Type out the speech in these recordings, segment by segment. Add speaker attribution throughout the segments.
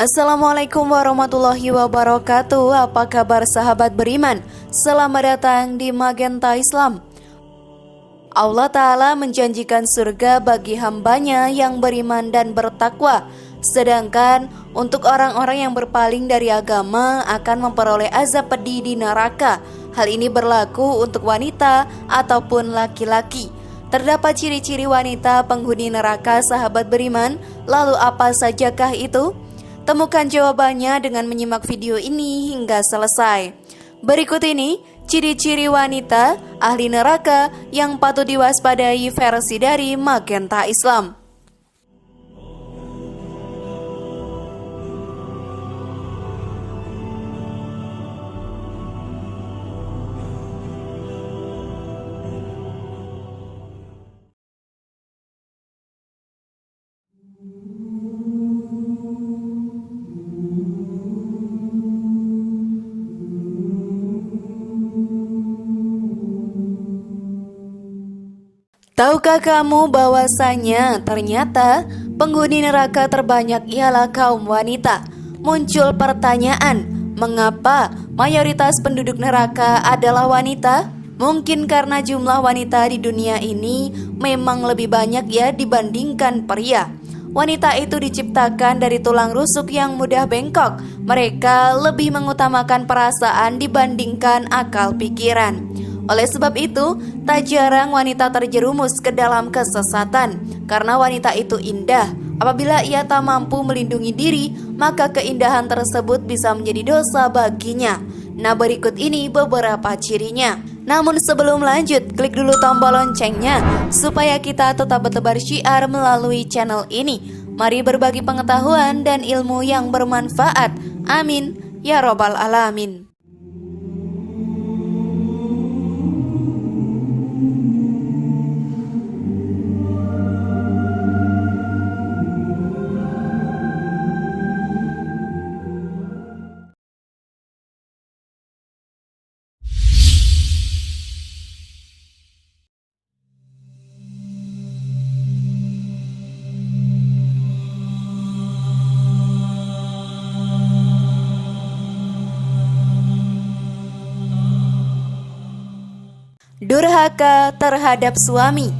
Speaker 1: Assalamualaikum warahmatullahi wabarakatuh. Apa kabar sahabat beriman? Selamat datang di Magenta Islam. Allah Ta'ala menjanjikan surga bagi hambanya yang beriman dan bertakwa. Sedangkan untuk orang-orang yang berpaling dari agama akan memperoleh azab pedih di neraka. Hal ini berlaku untuk wanita ataupun laki-laki. Terdapat ciri-ciri wanita penghuni neraka sahabat beriman. Lalu apa sajakah itu? Temukan jawabannya dengan menyimak video ini hingga selesai. Berikut ini ciri-ciri wanita ahli neraka yang patut diwaspadai versi dari Magenta Islam. Tahukah kamu bahwasanya ternyata penghuni neraka terbanyak ialah kaum wanita? Muncul pertanyaan, mengapa mayoritas penduduk neraka adalah wanita? Mungkin karena jumlah wanita di dunia ini memang lebih banyak ya dibandingkan pria. Wanita itu diciptakan dari tulang rusuk yang mudah bengkok. Mereka lebih mengutamakan perasaan dibandingkan akal pikiran. Oleh sebab itu, tak jarang wanita terjerumus ke dalam kesesatan. Karena wanita itu indah, apabila ia tak mampu melindungi diri, maka keindahan tersebut bisa menjadi dosa baginya. Nah, berikut ini beberapa cirinya. Namun sebelum lanjut, klik dulu tombol loncengnya supaya kita tetap bertebar syiar melalui channel ini. Mari berbagi pengetahuan dan ilmu yang bermanfaat. Amin ya robbal alamin. Durhaka terhadap suami.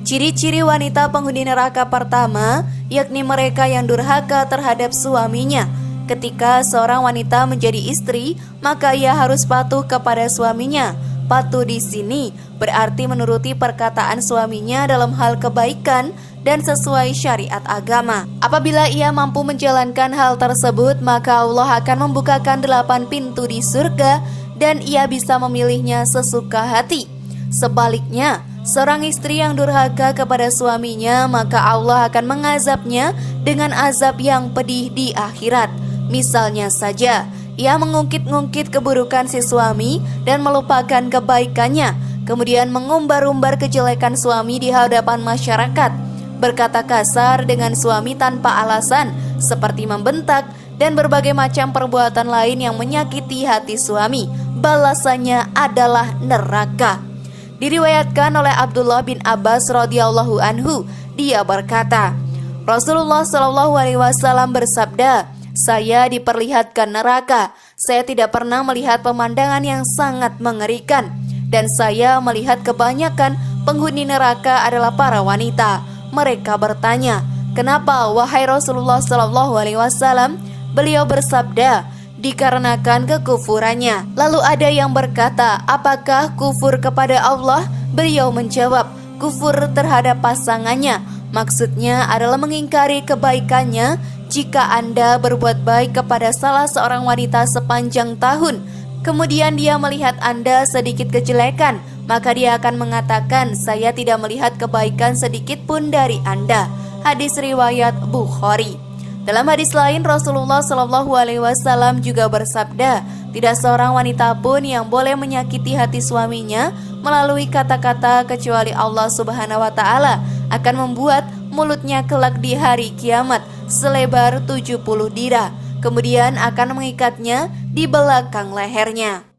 Speaker 1: Ciri-ciri wanita penghuni neraka pertama, yakni mereka yang durhaka terhadap suaminya. Ketika seorang wanita menjadi istri, maka ia harus patuh kepada suaminya. Patuh di sini berarti menuruti perkataan suaminya dalam hal kebaikan dan sesuai syariat agama. Apabila ia mampu menjalankan hal tersebut, maka Allah akan membukakan 8 pintu di surga dan ia bisa memilihnya sesuka hati. Sebaliknya, seorang istri yang durhaka kepada suaminya, maka Allah akan mengazabnya dengan azab yang pedih di akhirat. Misalnya saja, ia mengungkit-ungkit keburukan si suami dan melupakan kebaikannya, kemudian mengumbar-umbar kejelekan suami di hadapan masyarakat, berkata kasar dengan suami tanpa alasan, seperti membentak dan berbagai macam perbuatan lain yang menyakiti hati suami. Balasannya adalah neraka. Diriwayatkan oleh Abdullah bin Abbas radhiyallahu anhu, dia berkata, Rasulullah shallallahu alaihi wasallam bersabda, saya diperlihatkan neraka. Saya tidak pernah melihat pemandangan yang sangat mengerikan, dan saya melihat kebanyakan penghuni neraka adalah para wanita. Mereka bertanya, kenapa wahai Rasulullah shallallahu alaihi wasallam? Beliau bersabda, dikarenakan kekufurannya. Lalu ada yang berkata, apakah kufur kepada Allah? Beliau menjawab, kufur terhadap pasangannya. Maksudnya adalah mengingkari kebaikannya. Jika Anda berbuat baik kepada salah seorang wanita sepanjang tahun, kemudian dia melihat Anda sedikit kejelekan, maka dia akan mengatakan, saya tidak melihat kebaikan sedikit pun dari Anda. Hadis riwayat Bukhari. Dalam hadis lain, Rasulullah Shallallahu Alaihi Wasallam juga bersabda, tidak seorang wanita pun yang boleh menyakiti hati suaminya melalui kata-kata kecuali Allah Subhanahu Wa Taala akan membuat mulutnya kelak di hari kiamat selebar 70 dira, kemudian akan mengikatnya di belakang lehernya.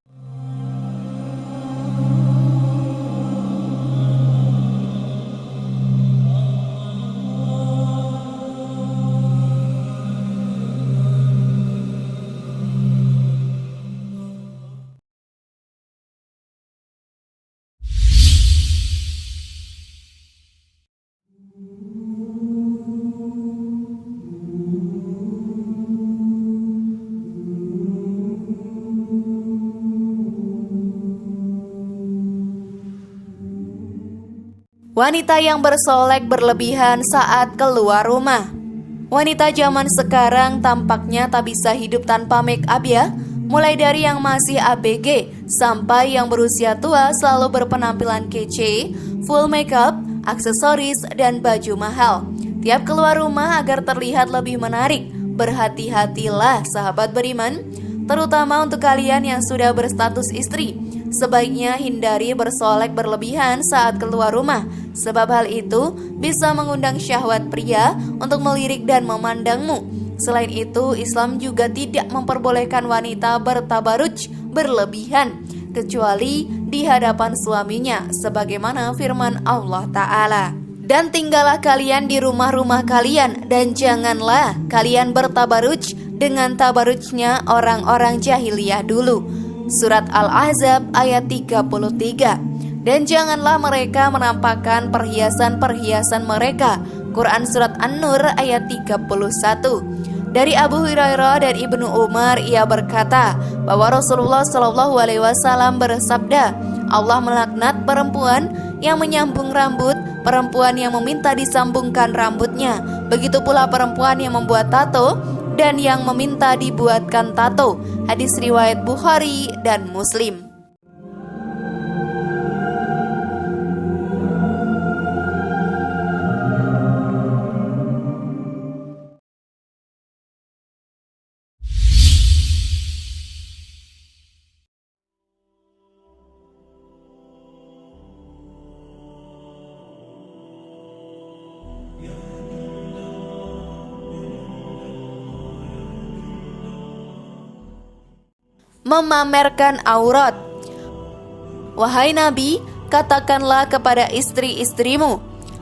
Speaker 1: Wanita yang bersolek berlebihan saat keluar rumah. Wanita zaman sekarang tampaknya tak bisa hidup tanpa make up ya. Mulai dari yang masih ABG sampai yang berusia tua selalu berpenampilan kece, full makeup, aksesoris, dan baju mahal. Tiap keluar rumah agar terlihat lebih menarik. Berhati-hatilah sahabat beriman, terutama untuk kalian yang sudah berstatus istri. Sebaiknya hindari bersolek berlebihan saat keluar rumah, sebab hal itu bisa mengundang syahwat pria untuk melirik dan memandangmu. Selain itu, Islam juga tidak memperbolehkan wanita bertabaruj berlebihan, kecuali di hadapan suaminya, sebagaimana firman Allah Ta'ala. Dan tinggallah kalian di rumah-rumah kalian, dan janganlah kalian bertabaruj dengan tabarujnya orang-orang jahiliyah dulu. Surat Al-Ahzab ayat 33. Dan janganlah mereka menampakkan perhiasan-perhiasan mereka. Quran Surat An-Nur ayat 31. Dari Abu Hurairah dan Ibnu Umar, ia berkata bahwa Rasulullah SAW bersabda, Allah melaknat perempuan yang menyambung rambut, perempuan yang meminta disambungkan rambutnya, begitu pula perempuan yang membuat tato dan yang meminta dibuatkan tato. Hadis riwayat Bukhari dan Muslim. Memamerkan aurat. Wahai Nabi, katakanlah kepada istri-istrimu,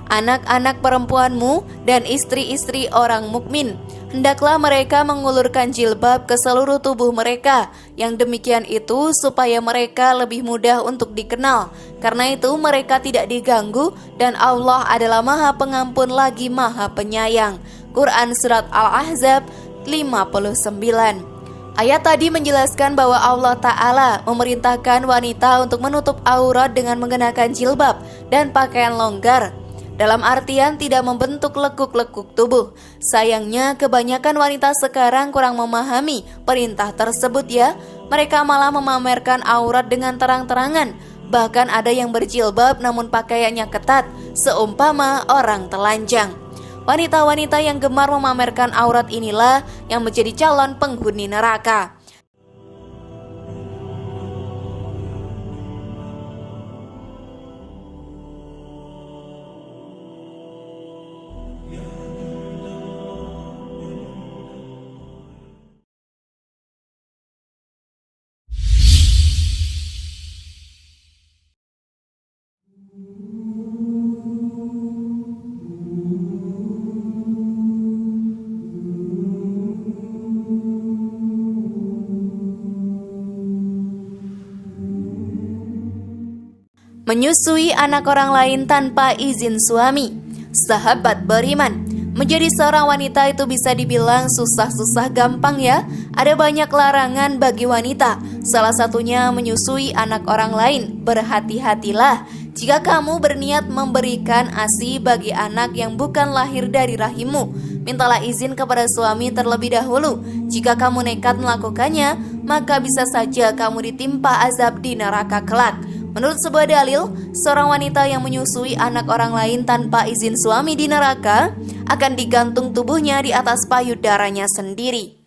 Speaker 1: anak-anak perempuanmu, dan istri-istri orang mukmin, hendaklah mereka mengulurkan jilbab ke seluruh tubuh mereka. Yang demikian itu supaya mereka lebih mudah untuk dikenal. Karena itu mereka tidak diganggu, dan Allah adalah Maha Pengampun lagi Maha Penyayang. Quran Surat Al-Ahzab 59. Ayat tadi menjelaskan bahwa Allah Ta'ala memerintahkan wanita untuk menutup aurat dengan mengenakan jilbab dan pakaian longgar, dalam artian tidak membentuk lekuk-lekuk tubuh. Sayangnya kebanyakan wanita sekarang kurang memahami perintah tersebut ya. Mereka malah memamerkan aurat dengan terang-terangan. Bahkan ada yang berjilbab namun pakaiannya ketat, seumpama orang telanjang. Wanita-wanita yang gemar memamerkan aurat inilah yang menjadi calon penghuni neraka. Menyusui anak orang lain tanpa izin suami. Sahabat beriman, menjadi seorang wanita itu bisa dibilang susah-susah gampang ya. Ada banyak larangan bagi wanita, salah satunya menyusui anak orang lain. Berhati-hatilah jika kamu berniat memberikan ASI bagi anak yang bukan lahir dari rahimmu. Mintalah izin kepada suami terlebih dahulu. Jika kamu nekat melakukannya, maka bisa saja kamu ditimpa azab di neraka kelak. Menurut sebuah dalil, seorang wanita yang menyusui anak orang lain tanpa izin suami di neraka akan digantung tubuhnya di atas payudaranya sendiri.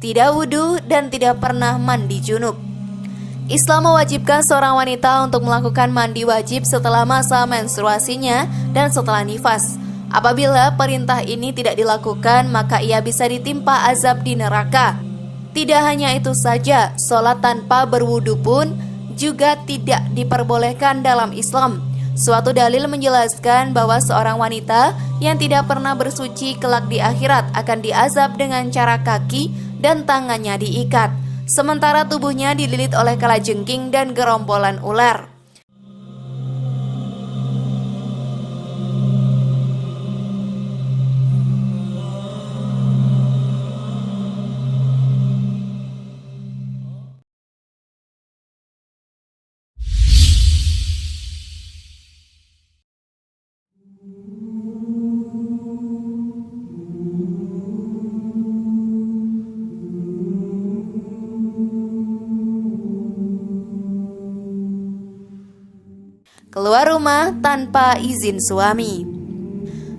Speaker 1: Tidak wudhu dan tidak pernah mandi junub. Islam mewajibkan seorang wanita untuk melakukan mandi wajib setelah masa menstruasinya dan setelah nifas. Apabila perintah ini tidak dilakukan, maka ia bisa ditimpa azab di neraka. Tidak hanya itu saja, sholat tanpa berwudu pun juga tidak diperbolehkan dalam Islam. Suatu dalil menjelaskan bahwa seorang wanita yang tidak pernah bersuci kelak di akhirat akan diazab dengan cara kaki dan tangannya diikat, sementara tubuhnya dililit oleh kalajengking dan gerombolan ular. Keluar rumah tanpa izin suami.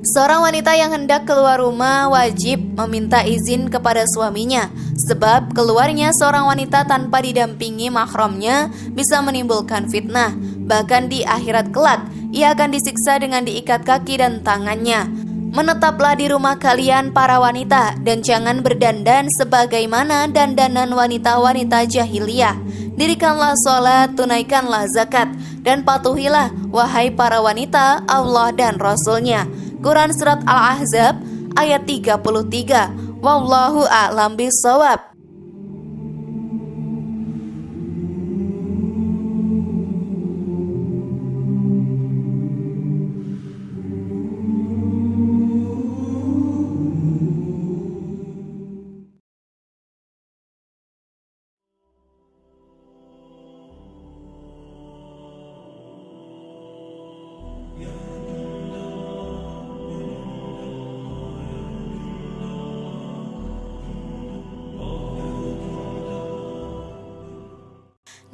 Speaker 1: Seorang wanita yang hendak keluar rumah wajib meminta izin kepada suaminya, sebab keluarnya seorang wanita tanpa didampingi mahramnya bisa menimbulkan fitnah. Bahkan di akhirat kelak, ia akan disiksa dengan diikat kaki dan tangannya. Menetaplah di rumah kalian para wanita, dan jangan berdandan sebagaimana dandanan wanita-wanita jahiliyah. Dirikanlah sholat, tunaikanlah zakat, dan patuhilah wahai para wanita Allah dan Rasul-Nya. Quran Surat Al-Ahzab ayat 33. Wallahu a'lam bishawab.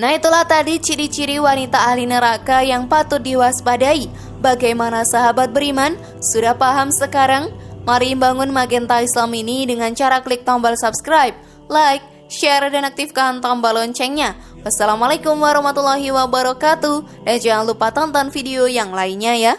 Speaker 1: Nah, itulah tadi ciri-ciri wanita ahli neraka yang patut diwaspadai. Bagaimana sahabat beriman? Sudah paham sekarang? Mari bangun Magenta Islam ini dengan cara klik tombol subscribe, like, share, dan aktifkan tombol loncengnya. Wassalamualaikum warahmatullahi wabarakatuh. Dan jangan lupa tonton video yang lainnya ya.